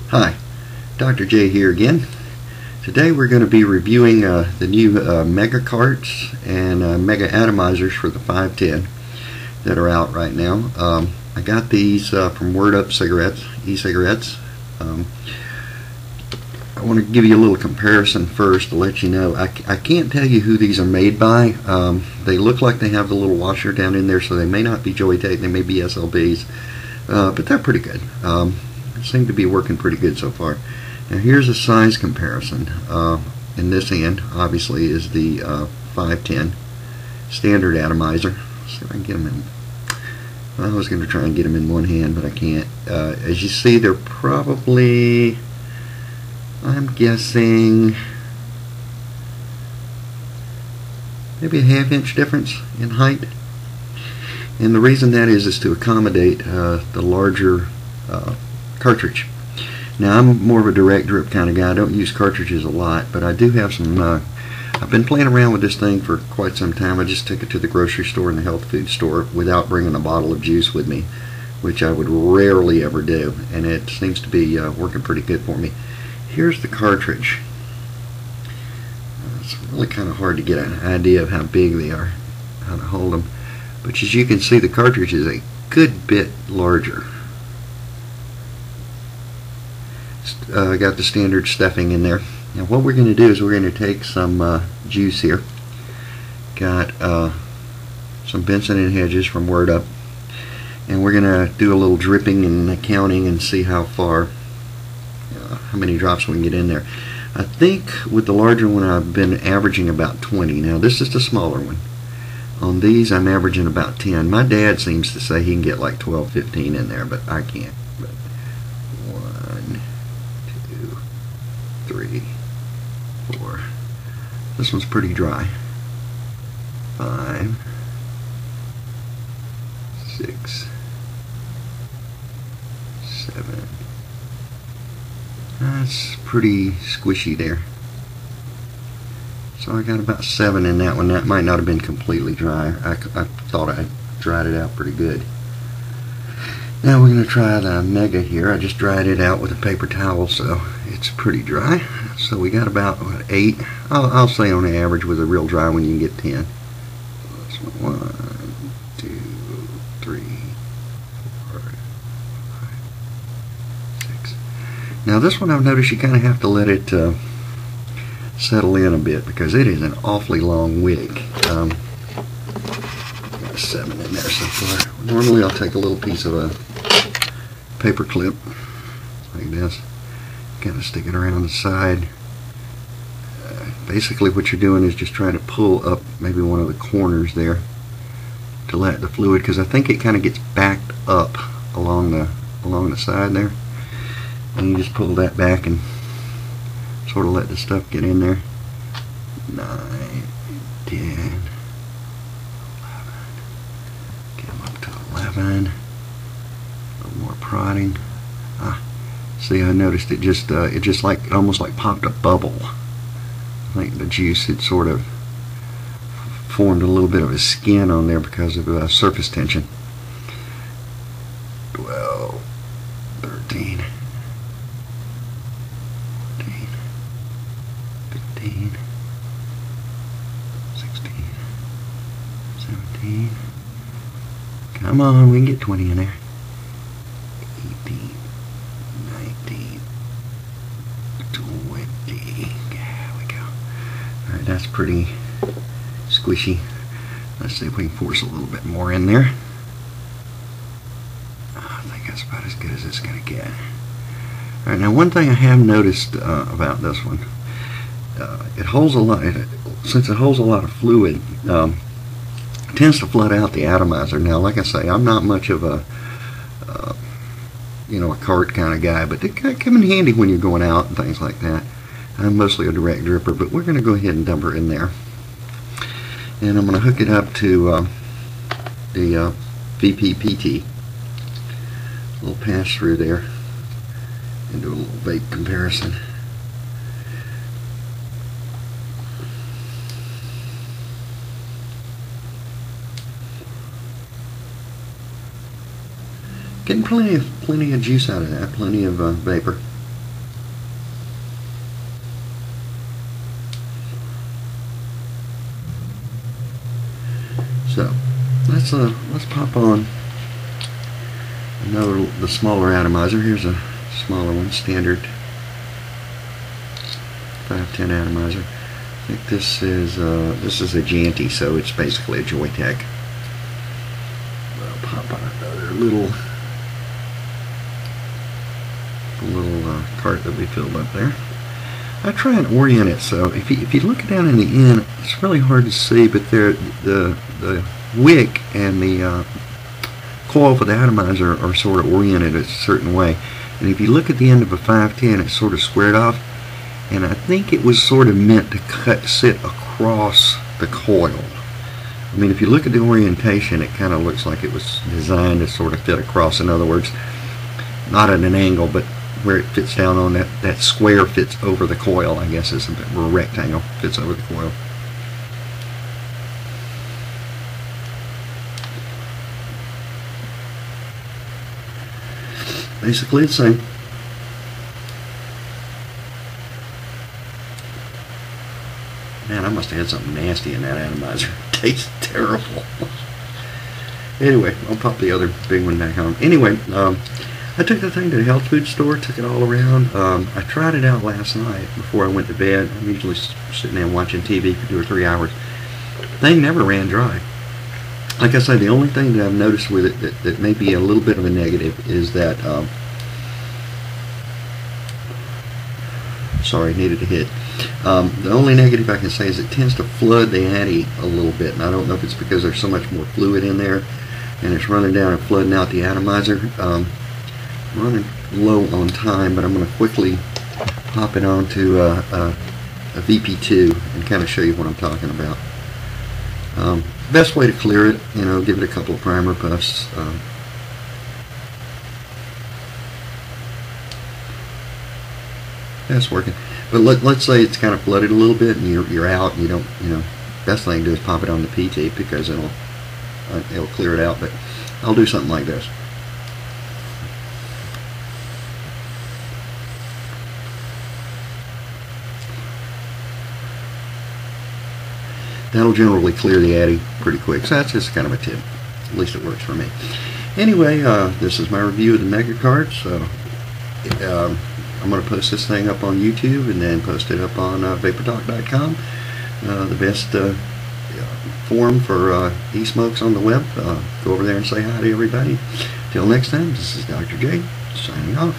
Hi, Dr. J here again. Today we're going to be reviewing the new Mega Carts and Mega Atomizers for the 510 that are out right now. I got these from Word Up cigarettes, e-cigarettes. I want to give you a little comparison first to let you know. I can't tell you who these are made by. They look like they have the little washer down in there, so they may not be Joy-Tate, they may be SLBs, but they're pretty good. Seem to be working pretty good so far. Now here's a size comparison. In this end, obviously, is the 510 standard atomizer. Let's see if I can get them in. Well, I was going to try and get them in one hand, but I can't. As you see, they're probably, I'm guessing, maybe a ½ inch difference in height. And the reason that is to accommodate the larger cartridge. Now I'm more of a direct drip kind of guy. I don't use cartridges a lot, but I do have some. I've been playing around with this thing for quite some time. I just took it to the grocery store and the health food store without bringing a bottle of juice with me, which I would rarely ever do, and it seems to be working pretty good for me. Here's the cartridge. It's really kind of hard to get an idea of how big they are, how to hold them, but as you can see, the cartridge is a good bit larger. Got the standard stuffing in there. Now what we're going to do is we're going to take some juice here. Got some Benson and Hedges from Word Up, and we're going to do a little dripping and counting and see how far, how many drops we can get in there. I think with the larger one I've been averaging about 20. Now this is the smaller one. On these I'm averaging about 10. My dad seems to say he can get like 12, 15 in there, but I can't. 3, 4. This one's pretty dry. 5, 6, 7. That's pretty squishy there. So I got about 7 in that one. That might not have been completely dry. I thought I dried it out pretty good. Now we're going to try the Mega here. I just dried it out with a paper towel, so it's pretty dry. So we got about, what, 8? I'll say on average with a real dry one you can get 10. So 1, 2, 3, 4, 5, 6. Now this one I've noticed you kind of have to let it settle in a bit because it is an awfully long wick. Got 7 in there so far. Normally I'll take a little piece of a paper clip like this, kind of stick it around the side. Basically what you're doing is just trying to pull up maybe one of the corners there to let the fluid, because I think it kind of gets backed up along the side there, and you just pull that back and sort of let the stuff get in there. 9, 10, 11, get them up to 11. More prodding. See, I noticed it just like almost like popped a bubble. I think the juice had sort of formed a little bit of a skin on there because of surface tension. 12, 13, 14, 15, 16, 17. Come on, we can get 20 in there. 18, 19, 20. There we go. Alright, that's pretty squishy. Let's see if we can force a little bit more in there. I think that's about as good as it's going to get. Alright, now one thing I have noticed about this one, it holds a lot, since it holds a lot of fluid, it tends to flood out the atomizer. Now, like I say, I'm not much of a a cart kind of guy, but they come in handy when you're going out and things like that. I'm mostly a direct dripper, but we're going to go ahead and dump her in there. And I'm going to hook it up to the VPPT. A little pass through there and do a little vape comparison. Getting plenty of juice out of that, plenty of vapor. let's pop on the smaller atomizer. Here's a smaller one, standard 510 atomizer. I think this is a Janty, so it's basically a Joytech. I'll pop on another little cart that we filled up there. I try and orient it so if you look down in the end, it's really hard to see, but the wick and the coil for the atomizer are sort of oriented a certain way. And if you look at the end of a 510, it's sort of squared off, and I think it was sort of meant to sit across the coil. I mean, if you look at the orientation, it kind of looks like it was designed to sort of fit across. In other words, not at an angle, but where it fits down on that square fits over the coil, I guess is a bit, or a rectangle fits over the coil. Basically the same. Man, I must have had something nasty in that atomizer. It tastes terrible. Anyway, I'll pop the other big one back on. Anyway, I took the thing to the health food store, took it all around. I tried it out last night before I went to bed. I'm usually sitting there watching TV for 2 or 3 hours. The thing never ran dry. Like I say, the only thing that I've noticed with it that may be a little bit of a negative is that, sorry, needed to hit. The only negative I can say is it tends to flood the addy a little bit, and I don't know if it's because there's so much more fluid in there and it's running down and flooding out the atomizer. Running low on time, but I'm going to quickly pop it onto a VP2 and kind of show you what I'm talking about. Best way to clear it, give it a couple of primer puffs. That's working. But let's say it's kind of flooded a little bit and you're out and you don't, best thing to do is pop it on the PT because it'll clear it out. But I'll do something like this. That'll generally clear the addy pretty quick. So that's just kind of a tip. At least it works for me. Anyway, this is my review of the Mega Cart. So I'm going to post this thing up on YouTube and then post it up on vaportalk.com. The best forum for e-smokes on the web. Go over there and say hi to everybody. Till next time, this is Dr. J signing off.